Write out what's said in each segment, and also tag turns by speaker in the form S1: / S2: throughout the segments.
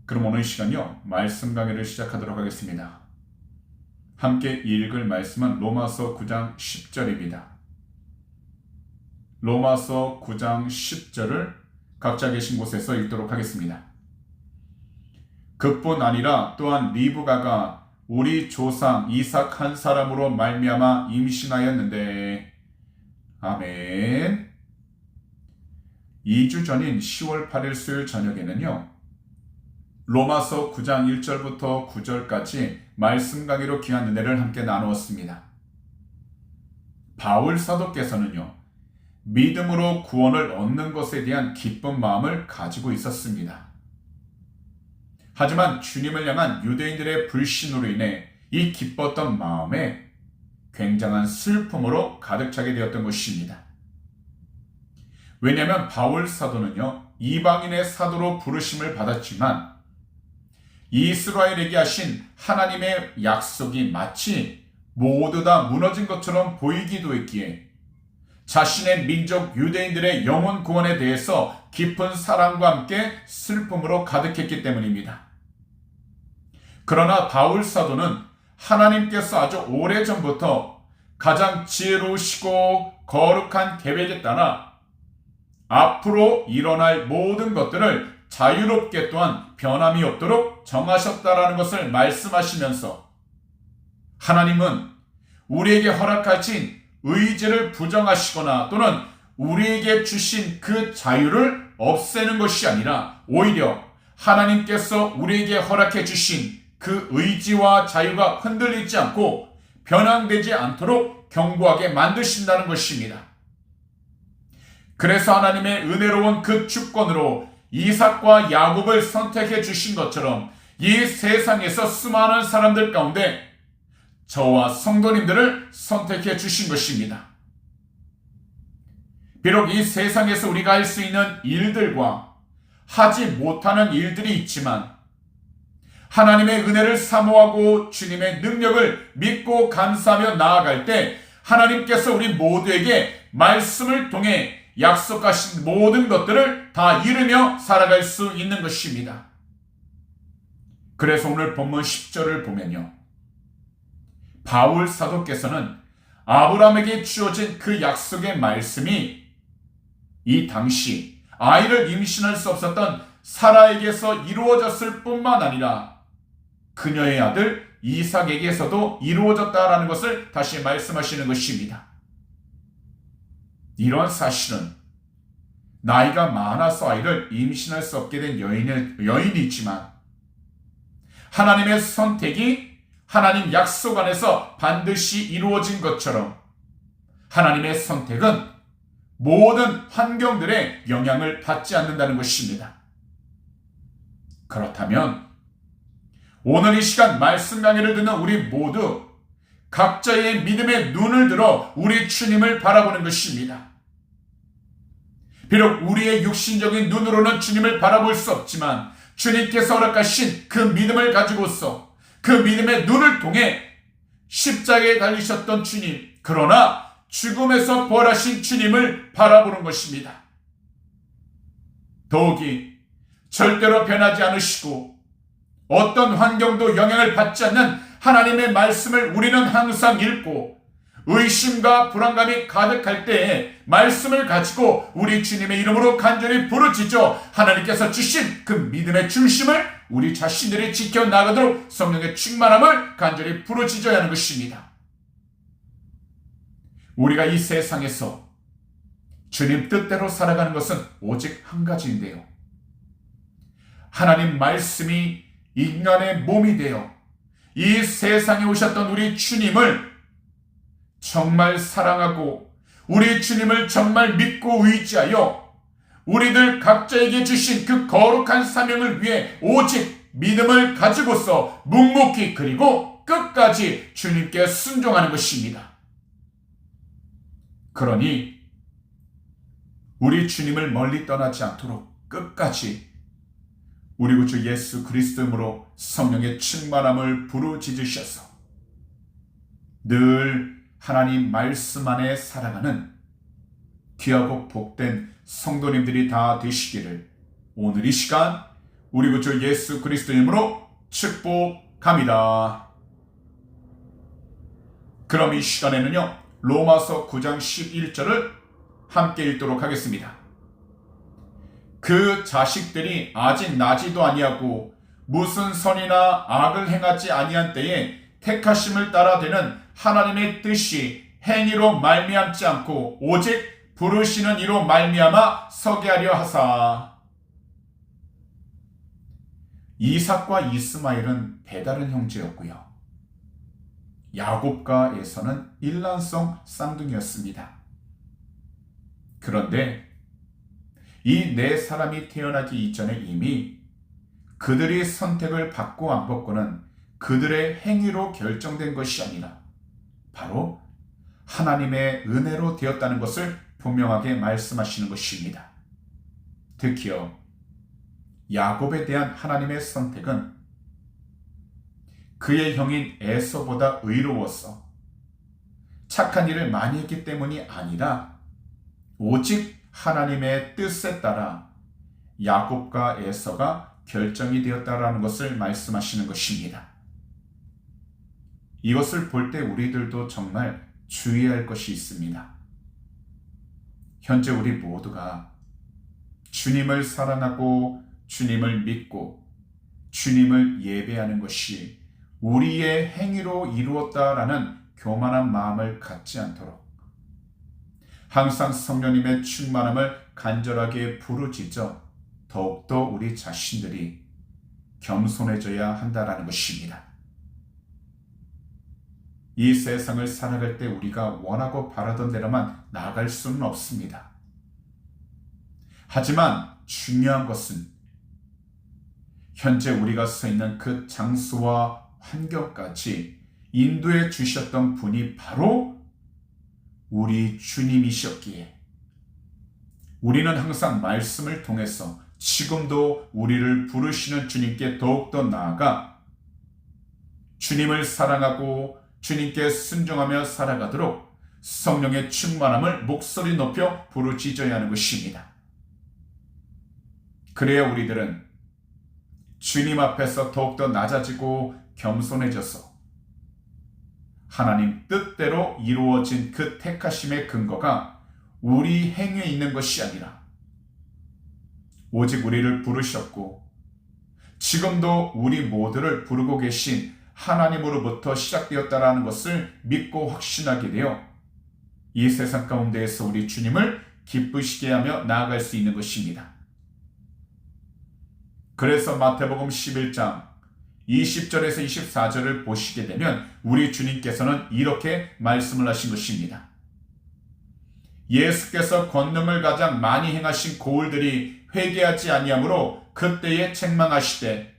S1: 그럼 오늘 이 시간요, 말씀 강의를 시작하도록 하겠습니다. 함께 읽을 말씀은 로마서 9장 10절입니다. 로마서 9장 10절을 각자 계신 곳에서 읽도록 하겠습니다. 그뿐 아니라 또한 리브가가 우리 조상 이삭 한 사람으로 말미암아 임신하였는데, 아멘. 2주 전인 10월 8일 수요일 저녁에는요, 로마서 9장 1절부터 9절까지 말씀 강의로 귀한 은혜를 함께 나누었습니다. 바울 사도께서는요, 믿음으로 구원을 얻는 것에 대한 기쁜 마음을 가지고 있었습니다. 하지만 주님을 향한 유대인들의 불신으로 인해 이 기뻤던 마음에 굉장한 슬픔으로 가득 차게 되었던 것입니다. 왜냐하면 바울 사도는요, 이방인의 사도로 부르심을 받았지만 이스라엘에게 하신 하나님의 약속이 마치 모두 다 무너진 것처럼 보이기도 했기에 자신의 민족 유대인들의 영혼 구원에 대해서 깊은 사랑과 함께 슬픔으로 가득했기 때문입니다. 그러나 바울 사도는 하나님께서 아주 오래전부터 가장 지혜로우시고 거룩한 계획에 따라 앞으로 일어날 모든 것들을 자유롭게 또한 변함이 없도록 정하셨다라는 것을 말씀하시면서, 하나님은 우리에게 허락하신 의지를 부정하시거나 또는 우리에게 주신 그 자유를 없애는 것이 아니라 오히려 하나님께서 우리에게 허락해 주신 그 의지와 자유가 흔들리지 않고 변형되지 않도록 견고하게 만드신다는 것입니다. 그래서 하나님의 은혜로운 그 주권으로 이삭과 야곱을 선택해 주신 것처럼 이 세상에서 수많은 사람들 가운데 저와 성도님들을 선택해 주신 것입니다. 비록 이 세상에서 우리가 할 수 있는 일들과 하지 못하는 일들이 있지만 하나님의 은혜를 사모하고 주님의 능력을 믿고 감사하며 나아갈 때 하나님께서 우리 모두에게 말씀을 통해 약속하신 모든 것들을 다 이루며 살아갈 수 있는 것입니다. 그래서 오늘 본문 10절을 보면요, 바울 사도께서는 아브라함에게 주어진 그 약속의 말씀이 이 당시 아이를 임신할 수 없었던 사라에게서 이루어졌을 뿐만 아니라 그녀의 아들 이삭에게서도 이루어졌다라는 것을 다시 말씀하시는 것입니다. 이런 사실은 나이가 많아서 아이를 임신할 수 없게 된 여인이 있지만 하나님의 선택이 하나님 약속 안에서 반드시 이루어진 것처럼 하나님의 선택은 모든 환경들의 영향을 받지 않는다는 것입니다. 그렇다면 오늘 이 시간 말씀 강의를 듣는 우리 모두 각자의 믿음의 눈을 들어 우리 주님을 바라보는 것입니다. 비록 우리의 육신적인 눈으로는 주님을 바라볼 수 없지만 주님께서 허락하신 그 믿음을 가지고서 그 믿음의 눈을 통해 십자가에 달리셨던 주님, 그러나 죽음에서 부활하신 주님을 바라보는 것입니다. 더욱이 절대로 변하지 않으시고 어떤 환경도 영향을 받지 않는 하나님의 말씀을 우리는 항상 읽고 의심과 불안감이 가득할 때에 말씀을 가지고 우리 주님의 이름으로 간절히 부르짖어 하나님께서 주신 그 믿음의 중심을 우리 자신들이 지켜나가도록 성령의 충만함을 간절히 부르짖어야 하는 것입니다. 우리가 이 세상에서 주님 뜻대로 살아가는 것은 오직 한 가지인데요, 하나님 말씀이 인간의 몸이 되어 이 세상에 오셨던 우리 주님을 정말 사랑하고 우리 주님을 정말 믿고 의지하여 우리들 각자에게 주신 그 거룩한 사명을 위해 오직 믿음을 가지고서 묵묵히 그리고 끝까지 주님께 순종하는 것입니다. 그러니 우리 주님을 멀리 떠나지 않도록 끝까지 우리 구주 예수 그리스도로 성령의 충만함을 부르짖으셔서 늘 하나님 말씀 안에 살아가는 귀하고 복된 성도님들이 다 되시기를 오늘 이 시간 우리 구주 예수 그리스도 이름으로 축복합니다. 그럼 이 시간에는요, 로마서 9장 11절을 함께 읽도록 하겠습니다. 그 자식들이 아직 나지도 아니하고 무슨 선이나 악을 행하지 아니한 때에 택하심을 따라 되는 하나님의 뜻이 행위로 말미암지 않고 오직 부르시는 이로 말미암아 서게 하려 하사. 이삭과 이스마엘은 배다른 형제였고요, 야곱과 에서는 일란성 쌍둥이였습니다. 그런데 이 네 사람이 태어나기 이전에 이미 그들이 선택을 받고 안 받고는 그들의 행위로 결정된 것이 아니라 바로 하나님의 은혜로 되었다는 것을 분명하게 말씀하시는 것입니다. 특히요, 야곱에 대한 하나님의 선택은 그의 형인 에서보다 의로워서 착한 일을 많이 했기 때문이 아니라 오직 하나님의 뜻에 따라 야곱과 에서가 결정이 되었다라는 것을 말씀하시는 것입니다. 이것을 볼 때 우리들도 정말 주의할 것이 있습니다. 현재 우리 모두가 주님을 사랑하고 주님을 믿고 주님을 예배하는 것이 우리의 행위로 이루었다라는 교만한 마음을 갖지 않도록 항상 성령님의 충만함을 간절하게 부르짖어 더욱더 우리 자신들이 겸손해져야 한다라는 것입니다. 이 세상을 살아갈 때 우리가 원하고 바라던 대로만 나아갈 수는 없습니다. 하지만 중요한 것은 현재 우리가 서 있는 그 장소와 환경까지 인도해 주셨던 분이 바로 우리 주님이셨기에 우리는 항상 말씀을 통해서 지금도 우리를 부르시는 주님께 더욱더 나아가 주님을 사랑하고 주님께 순종하며 살아가도록 성령의 충만함을 목소리 높여 부르짖어야 하는 것입니다. 그래야 우리들은 주님 앞에서 더욱더 낮아지고 겸손해져서 하나님 뜻대로 이루어진 그 택하심의 근거가 우리 행위에 있는 것이 아니라 오직 우리를 부르셨고 지금도 우리 모두를 부르고 계신 하나님으로부터 시작되었다라는 것을 믿고 확신하게 되어 이 세상 가운데에서 우리 주님을 기쁘시게 하며 나아갈 수 있는 것입니다. 그래서 마태복음 11장 20절에서 24절을 보시게 되면 우리 주님께서는 이렇게 말씀을 하신 것입니다. 예수께서 권능을 가장 많이 행하신 고을들이 회개하지 아니하므로 그때에 책망하시되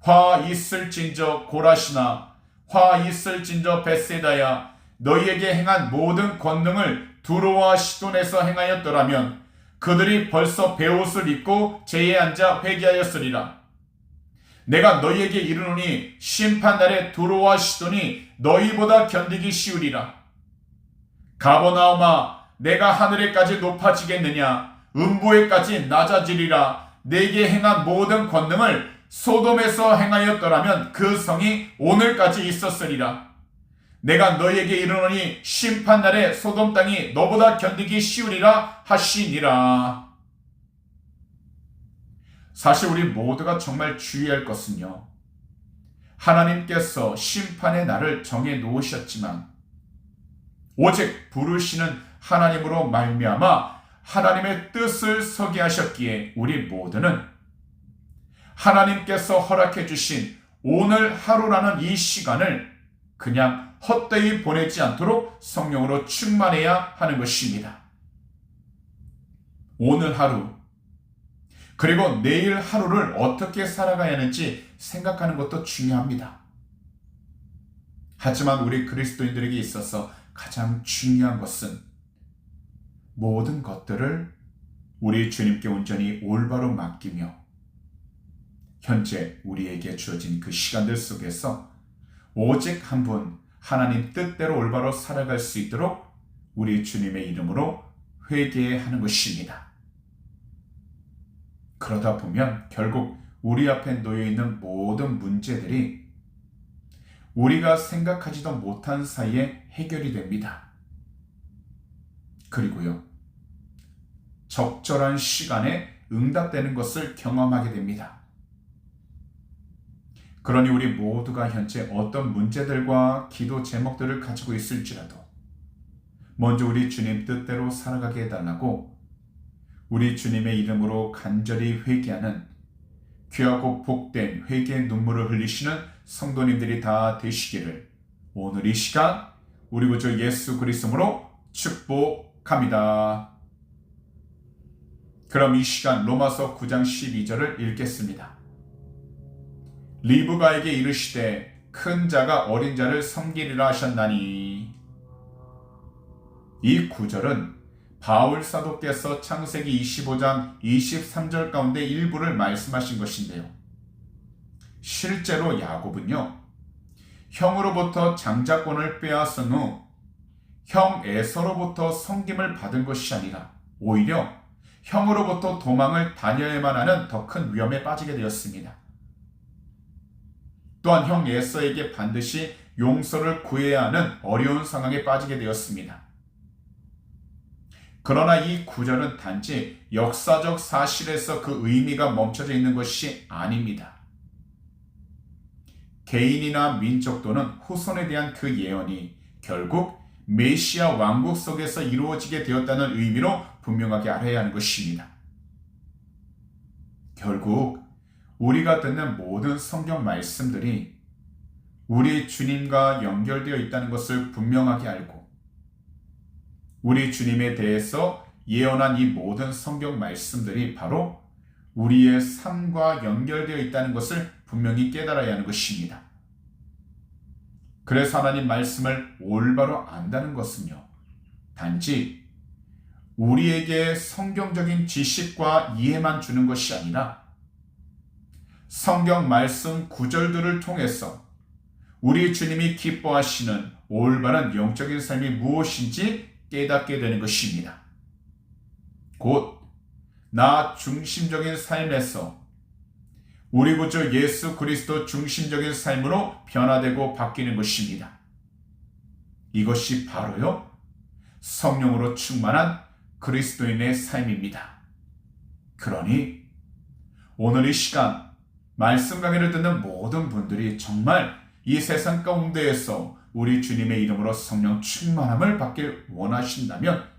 S1: 화 있을진저 고라시나 화 있을진저 벳세다야 너희에게 행한 모든 권능을 두로와 시돈에서 행하였더라면 그들이 벌써 베옷을 입고 제에 앉아 회개하였으리라. 내가 너희에게 이르노니 심판날에 두로와 시돈이 너희보다 견디기 쉬우리라. 가버나움아 내가 하늘에까지 높아지겠느냐 음부에까지 낮아지리라. 내게 행한 모든 권능을 소돔에서 행하였더라면 그 성이 오늘까지 있었으리라. 내가 너희에게 이르노니 심판날에 소돔 땅이 너보다 견디기 쉬우리라 하시니라. 사실 우리 모두가 정말 주의할 것은요, 하나님께서 심판의 날을 정해 놓으셨지만 오직 부르시는 하나님으로 말미암아 하나님의 뜻을 서게 하셨기에 우리 모두는 하나님께서 허락해 주신 오늘 하루라는 이 시간을 그냥 헛되이 보내지 않도록 성령으로 충만해야 하는 것입니다. 오늘 하루 그리고 내일 하루를 어떻게 살아가야 하는지 생각하는 것도 중요합니다. 하지만 우리 그리스도인들에게 있어서 가장 중요한 것은 모든 것들을 우리 주님께 온전히 올바로 맡기며 현재 우리에게 주어진 그 시간들 속에서 오직 한 분 하나님 뜻대로 올바로 살아갈 수 있도록 우리 주님의 이름으로 회개하는 것입니다. 그러다 보면 결국 우리 앞에 놓여 있는 모든 문제들이 우리가 생각하지도 못한 사이에 해결이 됩니다. 그리고요, 적절한 시간에 응답되는 것을 경험하게 됩니다. 그러니 우리 모두가 현재 어떤 문제들과 기도 제목들을 가지고 있을지라도 먼저 우리 주님 뜻대로 살아가게 해달라고 우리 주님의 이름으로 간절히 회개하는 귀하고 복된 회개의 눈물을 흘리시는 성도님들이 다 되시기를 오늘 이 시간 우리 구주 예수 그리스도로 축복합니다. 그럼 이 시간 로마서 9장 12절을 읽겠습니다. 리브가에게 이르시되 큰 자가 어린 자를 섬기리라 하셨나니. 이 구절은 바울 사도께서 창세기 25장 23절 가운데 일부를 말씀하신 것인데요. 실제로 야곱은요, 형으로부터 장자권을 빼앗은 후 형 에서로부터 섬김을 받은 것이 아니라 오히려 형으로부터 도망을 다녀야만 하는 더 큰 위험에 빠지게 되었습니다. 또한 형 에서에게 반드시 용서를 구해야 하는 어려운 상황에 빠지게 되었습니다. 그러나 이 구절은 단지 역사적 사실에서 그 의미가 멈춰져 있는 것이 아닙니다. 개인이나 민족 또는 후손에 대한 그 예언이 결국 메시아 왕국 속에서 이루어지게 되었다는 의미로 분명하게 알아야 하는 것입니다. 결국 우리가 듣는 모든 성경 말씀들이 우리 주님과 연결되어 있다는 것을 분명하게 알고 우리 주님에 대해서 예언한 이 모든 성경 말씀들이 바로 우리의 삶과 연결되어 있다는 것을 분명히 깨달아야 하는 것입니다. 그래서 하나님 말씀을 올바로 안다는 것은요, 단지 우리에게 성경적인 지식과 이해만 주는 것이 아니라 성경 말씀 구절들을 통해서 우리 주님이 기뻐하시는 올바른 영적인 삶이 무엇인지 깨닫게 되는 것입니다. 곧 나 중심적인 삶에서 우리 구주 예수 그리스도 중심적인 삶으로 변화되고 바뀌는 것입니다. 이것이 바로요, 성령으로 충만한 그리스도인의 삶입니다. 그러니 오늘 이 시간 말씀 강의를 듣는 모든 분들이 정말 이 세상 가운데에서 우리 주님의 이름으로 성령 충만함을 받길 원하신다면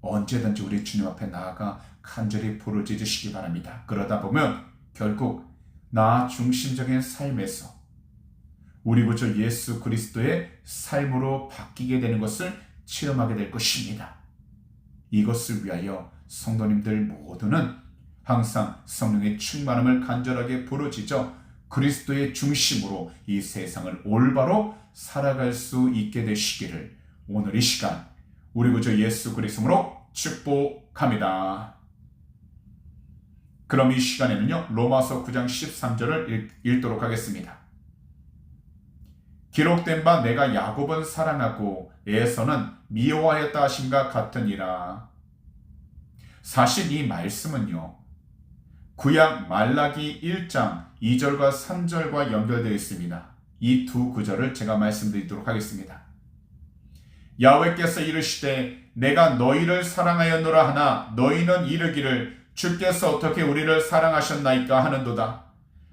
S1: 언제든지 우리 주님 앞에 나아가 간절히 부르짖으시기 바랍니다. 그러다 보면 결국 나 중심적인 삶에서 우리 구주 예수 그리스도의 삶으로 바뀌게 되는 것을 체험하게 될 것입니다. 이것을 위하여 성도님들 모두는 항상 성령의 충만함을 간절하게 부르짖어 그리스도의 중심으로 이 세상을 올바로 살아갈 수 있게 되시기를 오늘 이 시간 우리 구주 예수 그리스도로 축복합니다. 그럼 이 시간에는요, 로마서 9장 13절을 읽도록 하겠습니다. 기록된 바 내가 야곱은 사랑하고 에서는 미워하였다 하심과 같으니라. 사실 이 말씀은요, 구약 말라기 1장 2절과 3절과 연결되어 있습니다. 이 두 구절을 제가 말씀드리도록 하겠습니다. 야훼께서 이르시되 내가 너희를 사랑하였노라 하나 너희는 이르기를 주께서 어떻게 우리를 사랑하셨나이까 하는도다.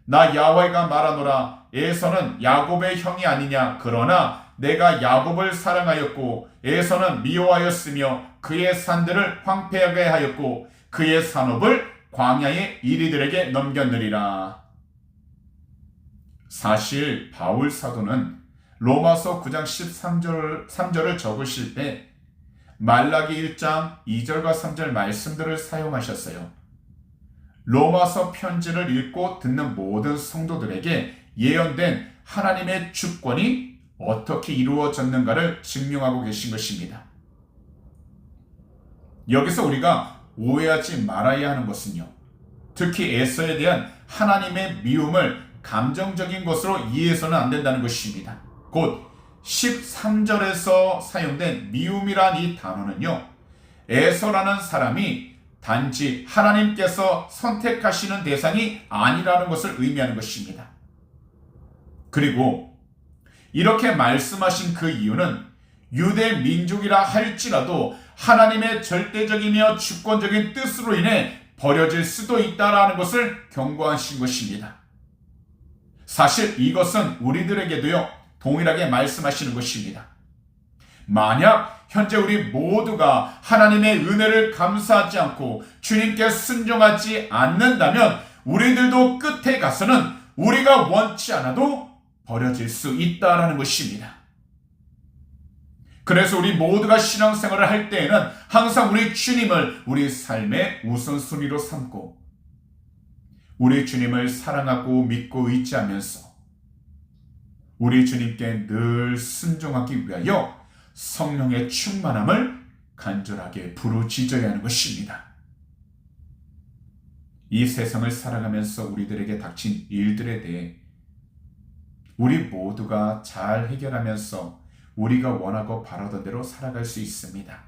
S1: 나 야훼가 말하노라 에서는 야곱의 형이 아니냐. 그러나 내가 야곱을 사랑하였고 에서는 미워하였으며 그의 산들을 황폐하게 하였고 그의 산업을 광야의 이리들에게 넘겼느리라. 사실 바울 사도는 로마서 9장 13절을 적으실 때 말라기 1장 2절과 3절 말씀들을 사용하셨어요. 로마서 편지를 읽고 듣는 모든 성도들에게 예언된 하나님의 주권이 어떻게 이루어졌는가를 증명하고 계신 것입니다. 여기서 우리가 오해하지 말아야 하는 것은요, 특히 에서에 대한 하나님의 미움을 감정적인 것으로 이해해서는 안 된다는 것입니다. 곧 13절에서 사용된 미움이란 이 단어는요, 에서라는 사람이 단지 하나님께서 선택하시는 대상이 아니라는 것을 의미하는 것입니다. 그리고 이렇게 말씀하신 그 이유는 유대 민족이라 할지라도 하나님의 절대적이며 주권적인 뜻으로 인해 버려질 수도 있다라는 것을 경고하신 것입니다. 사실 이것은 우리들에게도요, 동일하게 말씀하시는 것입니다. 만약 현재 우리 모두가 하나님의 은혜를 감사하지 않고 주님께 순종하지 않는다면 우리들도 끝에 가서는 우리가 원치 않아도 버려질 수 있다라는 것입니다. 그래서 우리 모두가 신앙생활을 할 때에는 항상 우리 주님을 우리 삶의 우선순위로 삼고 우리 주님을 사랑하고 믿고 의지하면서 우리 주님께 늘 순종하기 위하여 성령의 충만함을 간절하게 부르짖어야 하는 것입니다. 이 세상을 살아가면서 우리들에게 닥친 일들에 대해 우리 모두가 잘 해결하면서 우리가 원하고 바라던 대로 살아갈 수 있습니다.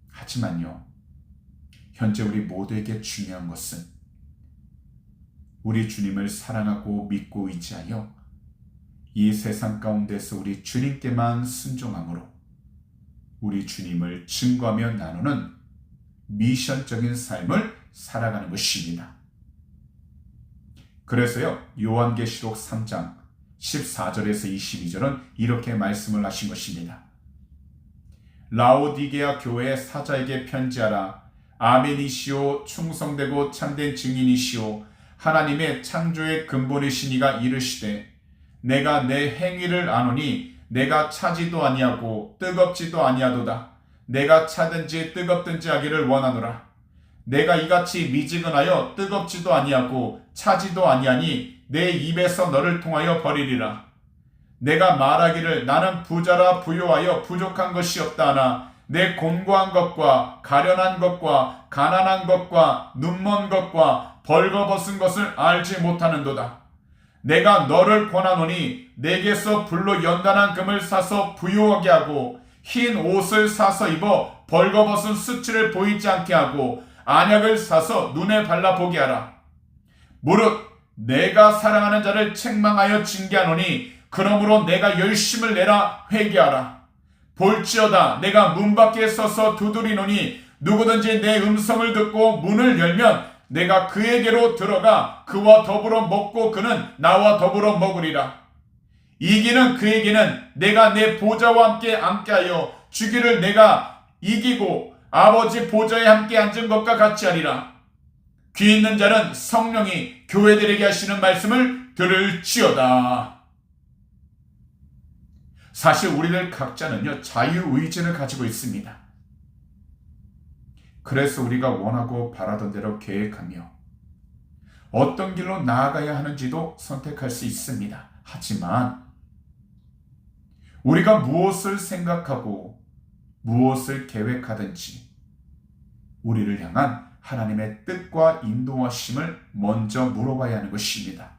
S1: 하지만요, 현재 우리 모두에게 중요한 것은 우리 주님을 사랑하고 믿고 의지하여 이 세상 가운데서 우리 주님께만 순종함으로 우리 주님을 증거하며 나누는 미션적인 삶을 살아가는 것입니다. 그래서요, 요한계시록 3장 14절에서 22절은 이렇게 말씀을 하신 것입니다. 라오디게아 교회 사자에게 편지하라. 아멘이시오, 충성되고 참된 증인이시오, 하나님의 창조의 근본이시니가 이르시되 내가 내 행위를 아노니 내가 차지도 아니하고 뜨겁지도 아니하도다. 내가 차든지 뜨겁든지 하기를 원하노라. 내가 이같이 미지근하여 뜨겁지도 아니하고 차지도 아니하니 내 입에서 너를 통하여 버리리라. 내가 말하기를 나는 부자라 부요하여 부족한 것이 없다 하나 내 곤고한 것과 가련한 것과 가난한 것과 눈먼 것과 벌거벗은 것을 알지 못하는도다. 내가 너를 권하노니 내게서 불로 연단한 금을 사서 부요하게 하고 흰 옷을 사서 입어 벌거벗은 수치를 보이지 않게 하고 안약을 사서 눈에 발라보게 하라. 무릇 내가 사랑하는 자를 책망하여 징계하노니 그러므로 내가 열심을 내라 회개하라. 볼지어다 내가 문 밖에 서서 두드리노니 누구든지 내 음성을 듣고 문을 열면 내가 그에게로 들어가 그와 더불어 먹고 그는 나와 더불어 먹으리라. 이기는 그에게는 내가 내 보좌와 함께 앉게하여 주기를 내가 이기고 아버지 보좌에 함께 앉은 것과 같이 하리라. 귀 있는 자는 성령이 교회들에게 하시는 말씀을 들을지어다. 사실 우리들 각자는요, 자유의지를 가지고 있습니다. 그래서 우리가 원하고 바라던 대로 계획하며 어떤 길로 나아가야 하는지도 선택할 수 있습니다. 하지만 우리가 무엇을 생각하고 무엇을 계획하든지 우리를 향한 하나님의 뜻과 인도하심을 먼저 물어봐야 하는 것입니다.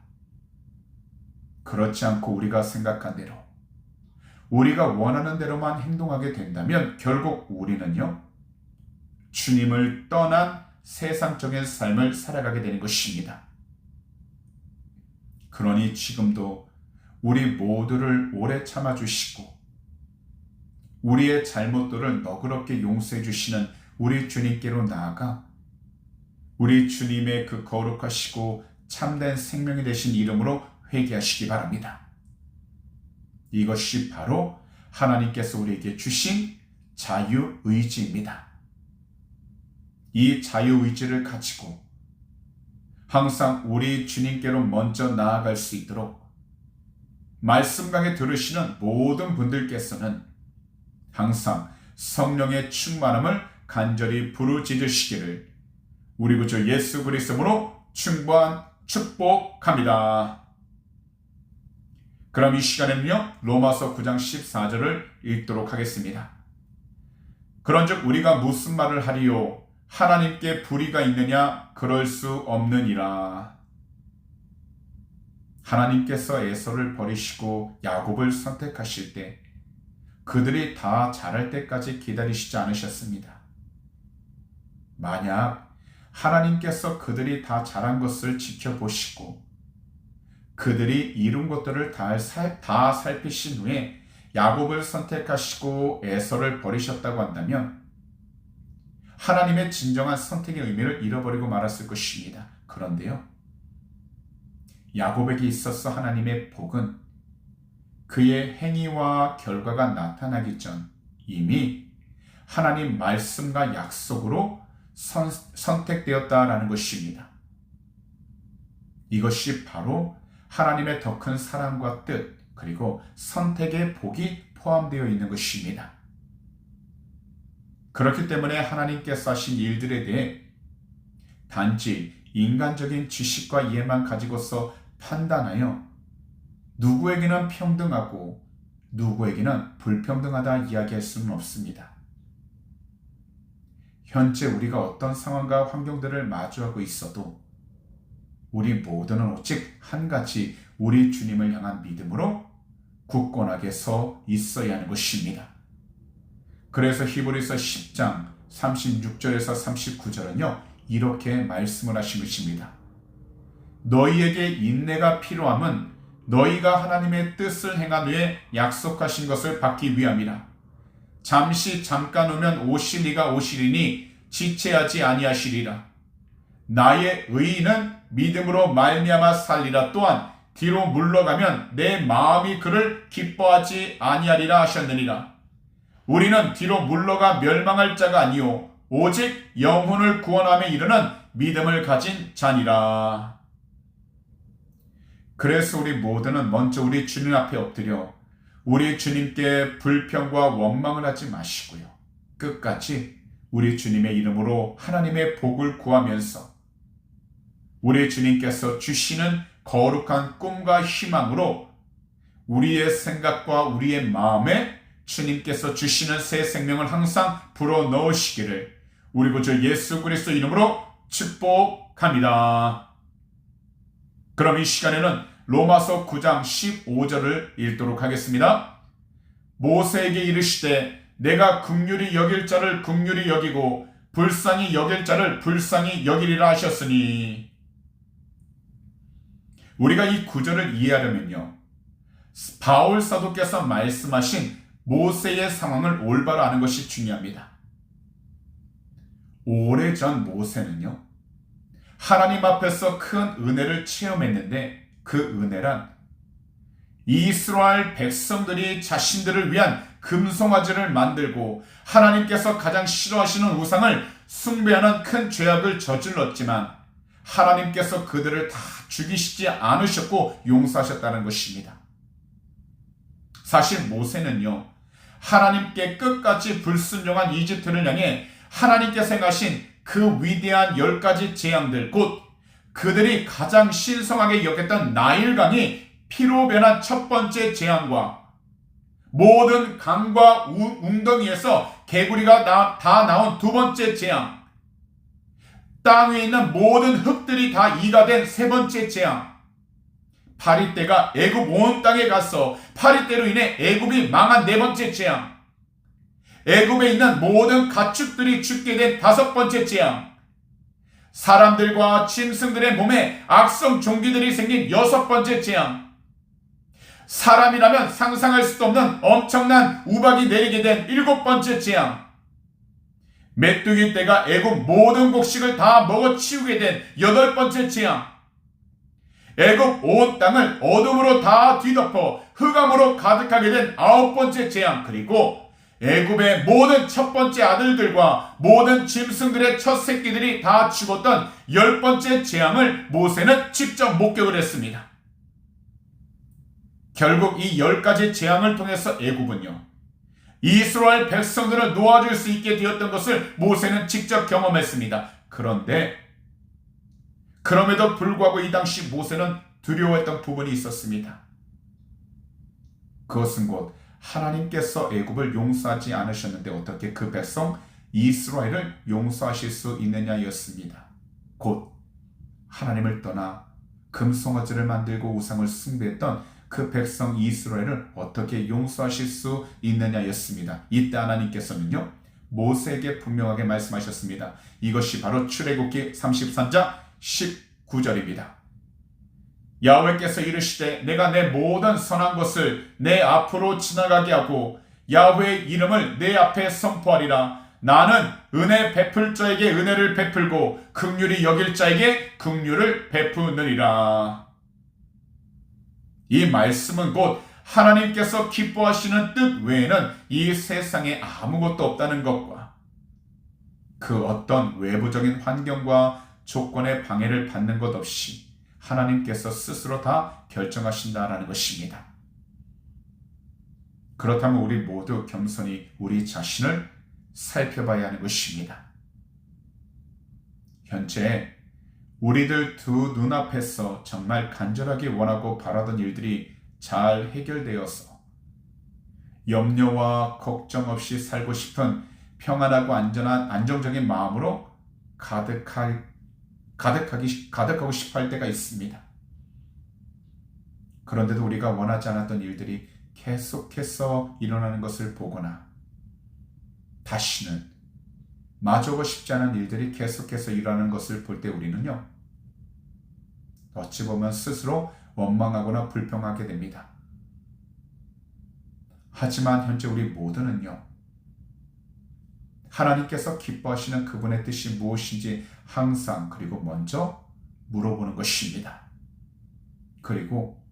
S1: 그렇지 않고 우리가 생각한 대로 우리가 원하는 대로만 행동하게 된다면 결국 우리는요, 주님을 떠난 세상적인 삶을 살아가게 되는 것입니다. 그러니 지금도 우리 모두를 오래 참아주시고 우리의 잘못들을 너그럽게 용서해 주시는 우리 주님께로 나아가 우리 주님의 그 거룩하시고 참된 생명이 되신 이름으로 회개하시기 바랍니다. 이것이 바로 하나님께서 우리에게 주신 자유의지입니다. 이 자유의지를 가지고 항상 우리 주님께로 먼저 나아갈 수 있도록 말씀 강해 들으시는 모든 분들께서는 항상 성령의 충만함을 간절히 부르짖으시기를 우리 구주 예수 그리스도로 충고한 축복합니다. 그럼 이 시간에는요, 로마서 9장 14절을 읽도록 하겠습니다. 그런즉 우리가 무슨 말을 하리요? 하나님께 불의가 있느냐? 그럴 수 없느니라. 하나님께서 에서를 버리시고 야곱을 선택하실 때 그들이 다 자랄 때까지 기다리시지 않으셨습니다. 만약 하나님께서 그들이 다 잘한 것을 지켜보시고 그들이 이룬 것들을 다 살피신 후에 야곱을 선택하시고 에서를 버리셨다고 한다면 하나님의 진정한 선택의 의미를 잃어버리고 말았을 것입니다. 그런데요, 야곱에게 있어서 하나님의 복은 그의 행위와 결과가 나타나기 전 이미 하나님 말씀과 약속으로 선택되었다라는 것입니다. 이것이 바로 하나님의 더 큰 사랑과 뜻 그리고 선택의 복이 포함되어 있는 것입니다. 그렇기 때문에 하나님께서 하신 일들에 대해 단지 인간적인 지식과 이해만 가지고서 판단하여 누구에게는 평등하고 누구에게는 불평등하다 이야기할 수는 없습니다. 현재 우리가 어떤 상황과 환경들을 마주하고 있어도 우리 모두는 오직 한 가지 우리 주님을 향한 믿음으로 굳건하게 서 있어야 하는 것입니다. 그래서 히브리서 10장 36절에서 39절은요 이렇게 말씀을 하신 것입니다. 너희에게 인내가 필요함은 너희가 하나님의 뜻을 행한 후에 약속하신 것을 받기 위함이라. 잠깐 오면 오시리가 오시리니 지체하지 아니하시리라. 나의 의인은 믿음으로 말미암아 살리라. 또한 뒤로 물러가면 내 마음이 그를 기뻐하지 아니하리라 하셨느니라. 우리는 뒤로 물러가 멸망할 자가 아니요 오직 영혼을 구원함에 이르는 믿음을 가진 자니라. 그래서 우리 모두는 먼저 우리 주님 앞에 엎드려 우리 주님께 불평과 원망을 하지 마시고요. 끝까지 우리 주님의 이름으로 하나님의 복을 구하면서 우리 주님께서 주시는 거룩한 꿈과 희망으로 우리의 생각과 우리의 마음에 주님께서 주시는 새 생명을 항상 불어넣으시기를 우리 구주 예수 그리스도 이름으로 축복합니다. 그럼 이 시간에는 로마서 9장 15절을 읽도록 하겠습니다. 모세에게 이르시되 내가 긍휼히 여길 자를 긍휼히 여기고 불쌍히 여길 자를 불쌍히 여기리라 하셨으니. 우리가 이 구절을 이해하려면요, 바울 사도께서 말씀하신 모세의 상황을 올바로 아는 것이 중요합니다. 오래전 모세는요, 하나님 앞에서 큰 은혜를 체험했는데 그 은혜란 이스라엘 백성들이 자신들을 위한 금송아지를 만들고 하나님께서 가장 싫어하시는 우상을 숭배하는 큰 죄악을 저질렀지만 하나님께서 그들을 다 죽이시지 않으셨고 용서하셨다는 것입니다. 사실 모세는요, 하나님께 끝까지 불순종한 이집트를 향해 하나님께서 행하신 그 위대한 10가지 재앙들, 곧 그들이 가장 신성하게 여겼던 나일강이 피로 변한 첫 번째 재앙과 모든 강과 웅덩이에서 개구리가 다 나온 두 번째 재앙, 땅 위에 있는 모든 흙들이 다 이가 된 세 번째 재앙, 파리떼가 애굽 온 땅에 가서 파리떼로 인해 애굽이 망한 네 번째 재앙, 애굽에 있는 모든 가축들이 죽게 된 다섯 번째 재앙, 사람들과 짐승들의 몸에 악성 종기들이 생긴 여섯 번째 재앙, 사람이라면 상상할 수도 없는 엄청난 우박이 내리게 된 일곱 번째 재앙, 메뚜기 떼가 애굽 모든 곡식을 다 먹어치우게 된 여덟 번째 재앙, 애굽 온 땅을 어둠으로 다 뒤덮어 흑암으로 가득하게 된 아홉 번째 재앙, 그리고 애굽의 모든 첫 번째 아들들과 모든 짐승들의 첫 새끼들이 다 죽었던 열 번째 재앙을 모세는 직접 목격을 했습니다. 결국 이 10가지 재앙을 통해서 애굽은요, 이스라엘 백성들을 놓아줄 수 있게 되었던 것을 모세는 직접 경험했습니다. 그런데 그럼에도 불구하고 이 당시 모세는 두려워했던 부분이 있었습니다. 그것은 곧 하나님께서 애굽을 용서하지 않으셨는데 어떻게 그 백성 이스라엘을 용서하실 수 있느냐였습니다. 곧 하나님을 떠나 금송아지를 만들고 우상을 숭배했던 그 백성 이스라엘을 어떻게 용서하실 수 있느냐였습니다. 이때 하나님께서는요, 모세에게 분명하게 말씀하셨습니다. 이것이 바로 출애굽기 33장 19절입니다. 야훼께서 이르시되 내가 내 모든 선한 것을 내 앞으로 지나가게 하고 야훼의 이름을 내 앞에 선포하리라. 나는 은혜 베풀 자에게 은혜를 베풀고 긍휼히 여길 자에게 긍휼을 베푸느니라. 이 말씀은 곧 하나님께서 기뻐하시는 뜻 외에는 이 세상에 아무것도 없다는 것과 그 어떤 외부적인 환경과 조건의 방해를 받는 것 없이 하나님께서 스스로 다 결정하신다라는 것입니다. 그렇다면 우리 모두 겸손히 우리 자신을 살펴봐야 하는 것입니다. 현재 우리들 두 눈앞에서 정말 간절하게 원하고 바라던 일들이 잘 해결되어서 염려와 걱정 없이 살고 싶은 평안하고 안정적인 마음으로 가득하고 싶어 할 때가 있습니다. 그런데도 우리가 원하지 않았던 일들이 계속해서 일어나는 것을 보거나 다시는 마주하고 싶지 않은 일들이 계속해서 일어나는 것을 볼 때 우리는요, 어찌 보면 스스로 원망하거나 불평하게 됩니다. 하지만 현재 우리 모두는요, 하나님께서 기뻐하시는 그분의 뜻이 무엇인지 항상 그리고 먼저 물어보는 것입니다. 그리고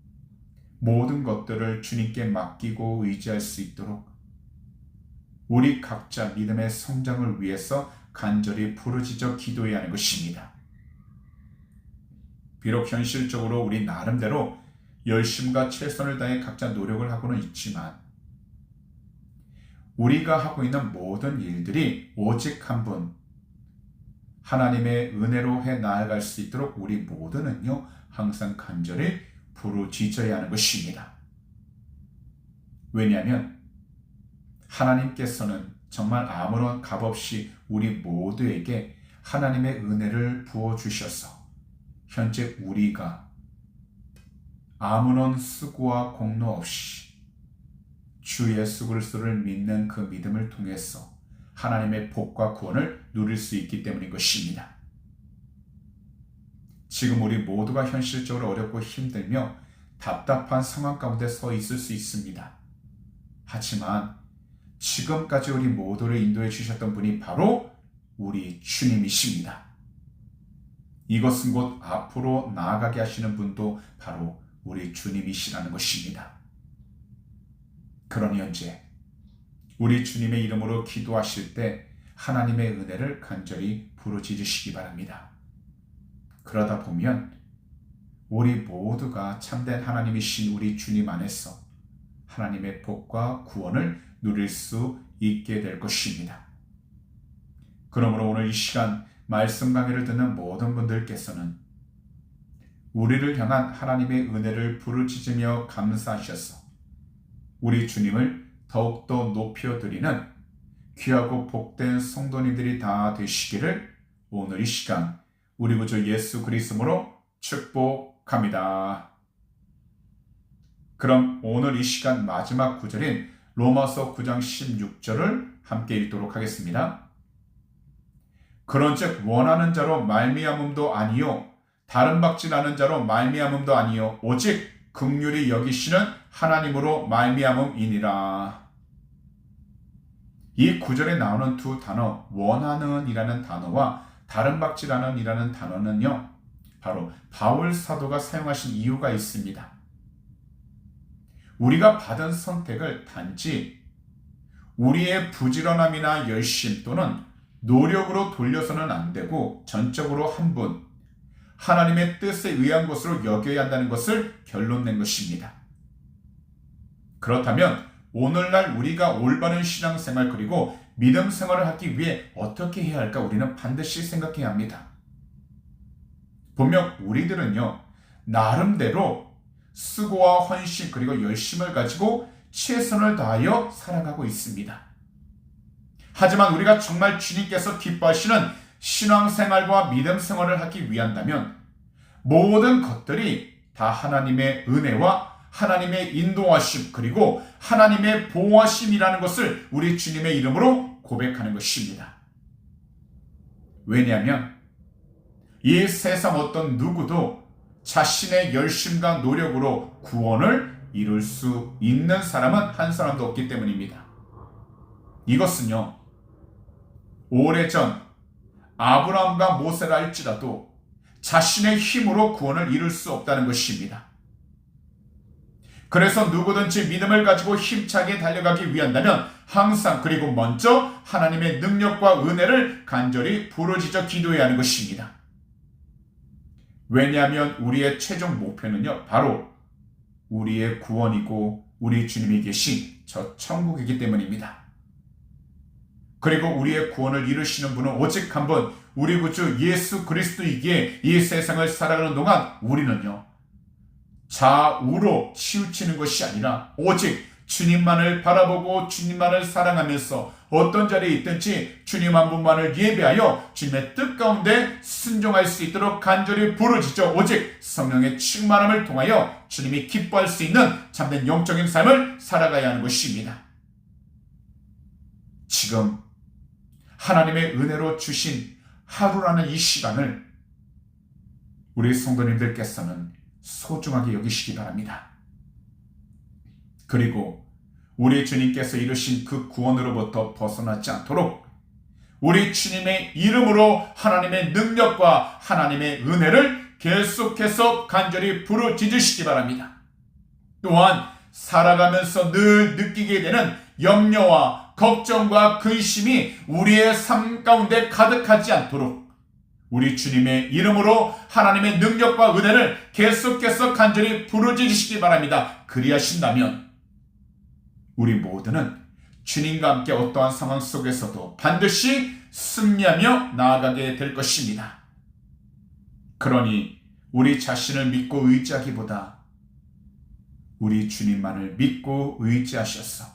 S1: 모든 것들을 주님께 맡기고 의지할 수 있도록 우리 각자 믿음의 성장을 위해서 간절히 부르짖어 기도해야 하는 것입니다. 비록 현실적으로 우리 나름대로 열심과 최선을 다해 각자 노력을 하고는 있지만 우리가 하고 있는 모든 일들이 오직 한 분, 하나님의 은혜로 해 나아갈 수 있도록 우리 모두는요, 항상 간절히 부르짖어야 하는 것입니다. 왜냐하면 하나님께서는 정말 아무런 값없이 우리 모두에게 하나님의 은혜를 부어주셔서 현재 우리가 아무런 수고와 공로 없이 주 예수 그리스도를 믿는 그 믿음을 통해서 하나님의 복과 구원을 누릴 수 있기 때문인 것입니다. 지금 우리 모두가 현실적으로 어렵고 힘들며 답답한 상황 가운데 서 있을 수 있습니다. 하지만 지금까지 우리 모두를 인도해 주셨던 분이 바로 우리 주님이십니다. 이것은 곧 앞으로 나아가게 하시는 분도 바로 우리 주님이시라는 것입니다. 그러니 현재 우리 주님의 이름으로 기도하실 때 하나님의 은혜를 간절히 부르짖으시기 바랍니다. 그러다 보면 우리 모두가 참된 하나님이신 우리 주님 안에서 하나님의 복과 구원을 누릴 수 있게 될 것입니다. 그러므로 오늘 이 시간 말씀 강의를 듣는 모든 분들께서는 우리를 향한 하나님의 은혜를 부르짖으며 감사하셔서 우리 주님을 더욱더 높여드리는 귀하고 복된 성도님들이 다 되시기를 오늘 이 시간 우리 구주 예수 그리스도로 축복합니다. 그럼 오늘 이 시간 마지막 구절인 로마서 9장 16절을 함께 읽도록 하겠습니다. 그런즉 원하는 자로 말미암음도 아니요 다른 박질하는 자로 말미암음도 아니요 오직 긍휼히 여기시는 하나님으로 말미암음이니라. 이 구절에 나오는 두 단어 원하는 이라는 단어와 다른 박질하는 이라는 단어는요, 바로 바울 사도가 사용하신 이유가 있습니다. 우리가 받은 선택을 단지 우리의 부지런함이나 열심 또는 노력으로 돌려서는 안 되고 전적으로 한 분, 하나님의 뜻에 의한 것으로 여겨야 한다는 것을 결론낸 것입니다. 그렇다면 오늘날 우리가 올바른 신앙생활 그리고 믿음 생활을 하기 위해 어떻게 해야 할까 우리는 반드시 생각해야 합니다. 분명 우리들은요, 나름대로 수고와 헌신 그리고 열심을 가지고 최선을 다하여 살아가고 있습니다. 하지만 우리가 정말 주님께서 기뻐하시는 신앙생활과 믿음 생활을 하기 위한다면 모든 것들이 다 하나님의 은혜와 하나님의 인도하심 그리고 하나님의 보호하심이라는 것을 우리 주님의 이름으로 고백하는 것입니다. 왜냐하면 이 세상 어떤 누구도 자신의 열심과 노력으로 구원을 이룰 수 있는 사람은 한 사람도 없기 때문입니다. 이것은요, 오래전 아브라함과 모세라 할지라도 자신의 힘으로 구원을 이룰 수 없다는 것입니다. 그래서 누구든지 믿음을 가지고 힘차게 달려가기 위한다면 항상 그리고 먼저 하나님의 능력과 은혜를 간절히 부르짖어 기도해야 하는 것입니다. 왜냐하면 우리의 최종 목표는요, 바로 우리의 구원이고 우리 주님이 계신 저 천국이기 때문입니다. 그리고 우리의 구원을 이루시는 분은 오직 한 번 우리 구주 예수 그리스도이기에 이 세상을 살아가는 동안 우리는요, 좌우로 치우치는 것이 아니라 오직 주님만을 바라보고 주님만을 사랑하면서 어떤 자리에 있든지 주님 한 분만을 예배하여 주님의 뜻 가운데 순종할 수 있도록 간절히 부르짖어 오직 성령의 충만함을 통하여 주님이 기뻐할 수 있는 참된 영적인 삶을 살아가야 하는 것입니다. 지금 하나님의 은혜로 주신 하루라는 이 시간을 우리 성도님들께서는 소중하게 여기시기 바랍니다. 그리고 우리 주님께서 이루신 그 구원으로부터 벗어나지 않도록 우리 주님의 이름으로 하나님의 능력과 하나님의 은혜를 계속해서 간절히 부르짖으시기 바랍니다. 또한 살아가면서 늘 느끼게 되는 염려와 걱정과 근심이 우리의 삶 가운데 가득하지 않도록 우리 주님의 이름으로 하나님의 능력과 은혜를 계속해서 간절히 부르짖으시기 바랍니다. 그리하신다면 우리 모두는 주님과 함께 어떠한 상황 속에서도 반드시 승리하며 나아가게 될 것입니다. 그러니 우리 자신을 믿고 의지하기보다 우리 주님만을 믿고 의지하셔서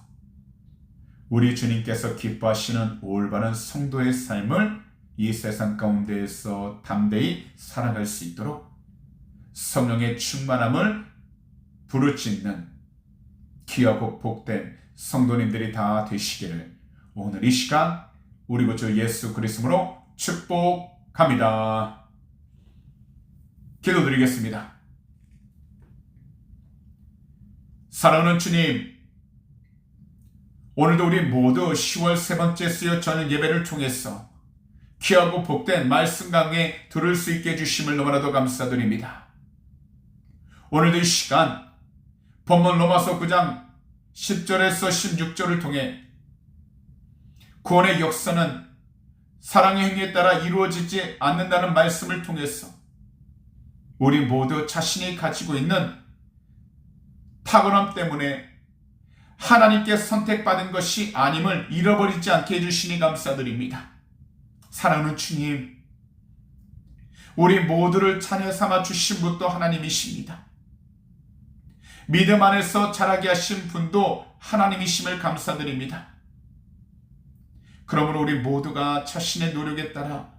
S1: 우리 주님께서 기뻐하시는 올바른 성도의 삶을 이 세상 가운데에서 담대히 살아갈 수 있도록 성령의 충만함을 부르짖는 귀하고 복된 성도님들이 다 되시기를 오늘 이 시간 우리 구주 예수 그리스도로 축복합니다. 기도드리겠습니다. 사랑하는 주님, 오늘도 우리 모두 10월 세 번째 수요 저녁 예배를 통해서 귀하고 복된 말씀 강해 들을 수 있게 해주심을 너무나도 감사드립니다. 오늘도 이 시간 본문 로마서 9장 10절에서 16절을 통해 구원의 역사는 사랑의 행위에 따라 이루어지지 않는다는 말씀을 통해서 우리 모두 자신이 가지고 있는 탁월함 때문에 하나님께 선택받은 것이 아님을 잃어버리지 않게 해주시니 감사드립니다. 사랑하는 주님, 우리 모두를 자녀 삼아 주신 분도 하나님이십니다. 믿음 안에서 자라게 하신 분도 하나님이심을 감사드립니다. 그러므로 우리 모두가 자신의 노력에 따라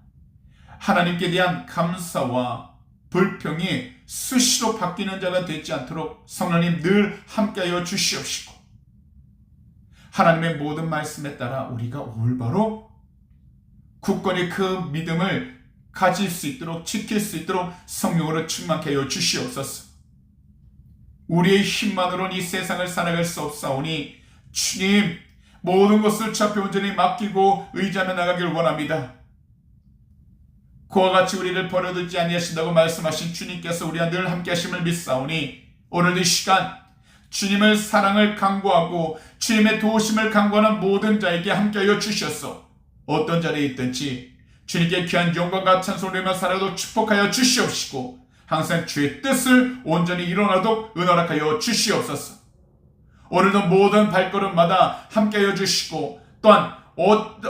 S1: 하나님께 대한 감사와 불평이 수시로 바뀌는 자가 되지 않도록 성령님 늘 함께하여 주시옵시고 하나님의 모든 말씀에 따라 우리가 올바로 굳건히 그 믿음을 가질 수 있도록 지킬 수 있도록 성령으로 충만케 하여 주시옵소서. 우리의 힘만으로는 이 세상을 살아갈 수 없사오니 주님 모든 것을 주 앞에 온전히 맡기고 의지하며 나가길 원합니다. 그와 같이 우리를 버려두지 아니하신다고 말씀하신 주님께서 우리와 늘 함께 하심을 믿사오니 오늘 이 시간 주님을 사랑을 강구하고 주님의 도우심을 강구하는 모든 자에게 함께하여 주셔서 어떤 자리에 있든지 주님께 귀한 영광과 찬송을 하며 살아도 축복하여 주시옵시고 항상 주의 뜻을 온전히 이뤄나도록 은혜하여 주시옵소서. 오늘도 모든 발걸음마다 함께하여 주시고 또한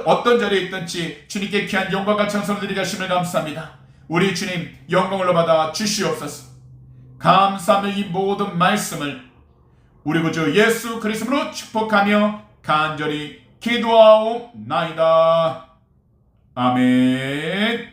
S1: 어떤 자리에 있든지 주님께 귀한 영광과 찬송을 드리게 하심을 감사합니다. 우리 주님 영광을 받아 주시옵소서. 감사하며 이 모든 말씀을 우리 구주 예수 그리스도로 축복하며 간절히 기도하옵나이다. 아멘.